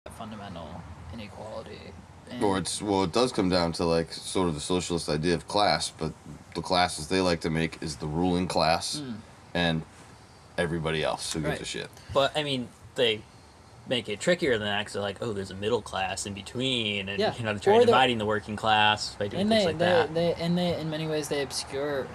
fundamental inequality. Or And it does come down to like sort of the socialist idea of class, but the classes they like to make is the ruling class, and everybody else who gives right, a shit. But I mean, they make it trickier than that because they're like, oh, there's a middle class in between, and yeah, they try dividing the working class by doing and things like that. they in many ways they obscure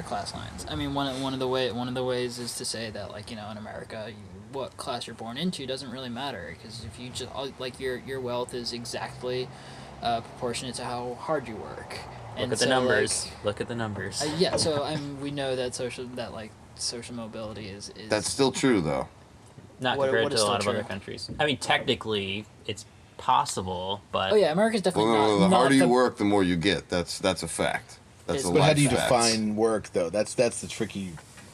class lines. I mean, one of the ways is to say that, like, in America, what class you're born into doesn't really matter, because if you just, like, your wealth is exactly proportionate to how hard you work. Look at the numbers. Look at the numbers. Yeah, so we know that social mobility is That's still true, though. Not compared to a lot of other countries. I mean, technically, it's possible, but... Oh, yeah, America's definitely the harder you work, the more you get. That's a fact. That's a But how do you fact. define work, though? That's the tricky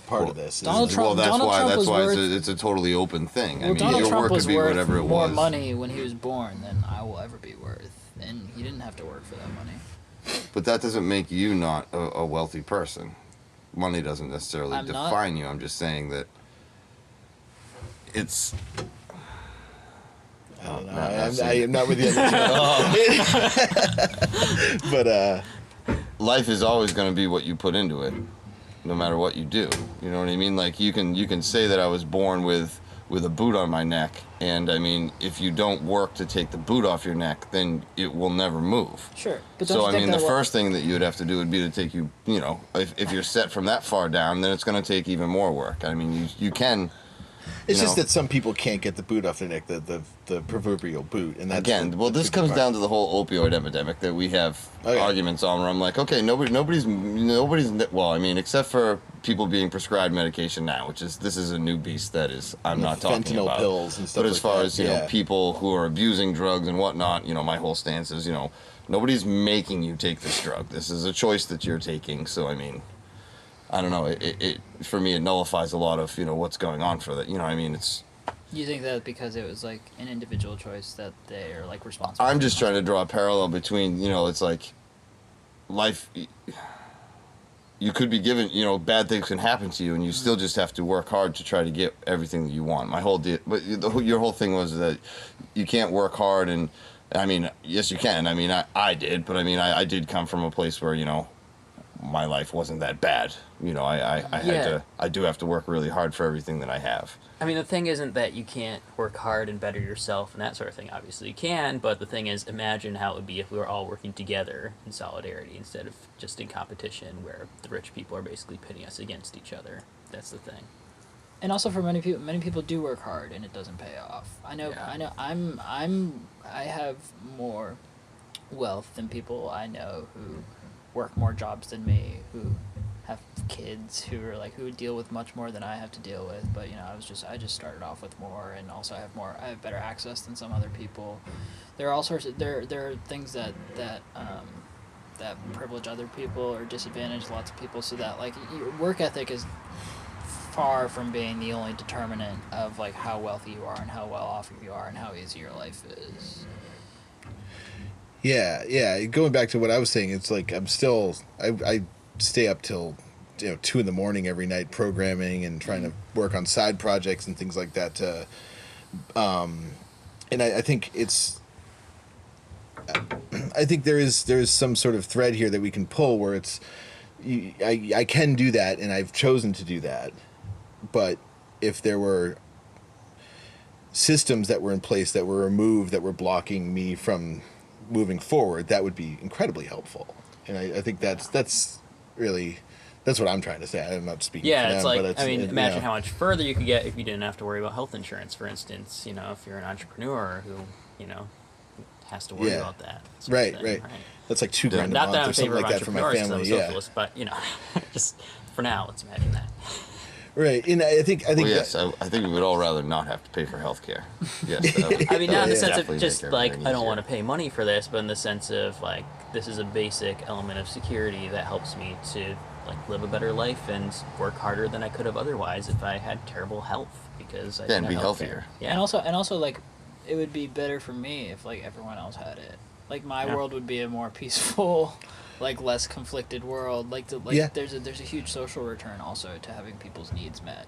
part of this. Donald Trump that's was why worth, it's a totally open thing. well, I mean, Donald your Trump work was could be worth whatever it more was. money when he was born than I will ever be worth, and he didn't have to work for that money. But that doesn't make you not a wealthy person. Money doesn't necessarily define you. I'm just saying that it's... I don't know. I am not with you at all. But life is always going to be what you put into it, no matter what you do. You know what I mean? Like, you can say that I was born with a boot on my neck, and I mean, if you don't work to take the boot off your neck, then it will never move. Sure, but so I mean, the first thing that you would have to do would be to take if you're set from that far down, then it's going to take even more work. I mean, you can. It's just that some people can't get the boot off their neck, the proverbial boot, and that's again. Well, this comes down to the whole opioid epidemic that we have arguments on. Where I'm like, okay, nobody's. Well, I mean, except for people being prescribed medication now, this is a new beast that is I'm not talking fentanyl about. Pills and stuff. But as far as people who are abusing drugs and whatnot, my whole stance is nobody's making you take this drug. This is a choice that you're taking. So I mean, I don't know. It for me, it nullifies a lot of what's going on for that. I mean, it's. You think that because it was like an individual choice that they are like responsible? I'm just trying to draw a parallel between it's like life. You could be given bad things can happen to you, and you still just have to work hard to try to get everything that you want. My whole but your whole thing was that you can't work hard, and I mean, yes, you can. I mean, I did, but I mean, I did come from a place where my life wasn't that bad. I do have to work really hard for everything that I have. I mean, the thing isn't that you can't work hard and better yourself and that sort of thing. Obviously you can, but the thing is, imagine how it would be if we were all working together in solidarity instead of just in competition where the rich people are basically pitting us against each other. That's the thing. And also, for many people do work hard and it doesn't pay off. I know. I have more wealth than people I know who work more jobs than me, who have kids who deal with much more than I have to deal with. But I just started off with more, and also I have better access than some other people. There are all sorts of there are things that privilege other people or disadvantage lots of people, so that like your work ethic is far from being the only determinant of like how wealthy you are and how well off you are and how easy your life is. Yeah. Going back to what I was saying, it's like I stay up till 2 a.m. every night programming and trying to work on side projects and things like that. And I think I think there is some sort of thread here that we can pull where I can do that, and I've chosen to do that. But if there were systems that were in place that were removed that were blocking me from moving forward, that would be incredibly helpful. And I think that's really what I'm trying to say. I'm not speaking for them, it's like, but imagine how much further you could get if you didn't have to worry about health insurance, for instance. If you're an entrepreneur who has to worry about that. Right. That's like $2,000 a not that month I'm or something like that for my family. I'm a socialist, but just for now, let's imagine that. Right, and I think. Well, yes, I think we would all rather not have to pay for health care. Yes, I mean, not in the sense of just like I don't easier. want to pay money for this, but in the sense of like this is a basic element of security that helps me to like live a better life and work harder than I could have otherwise if I had terrible health because I didn't and be have healthier. Yeah, and also like it would be better for me if like everyone else had it. Like my world would be a more peaceful, like less conflicted world. There's a huge social return also to having people's needs met.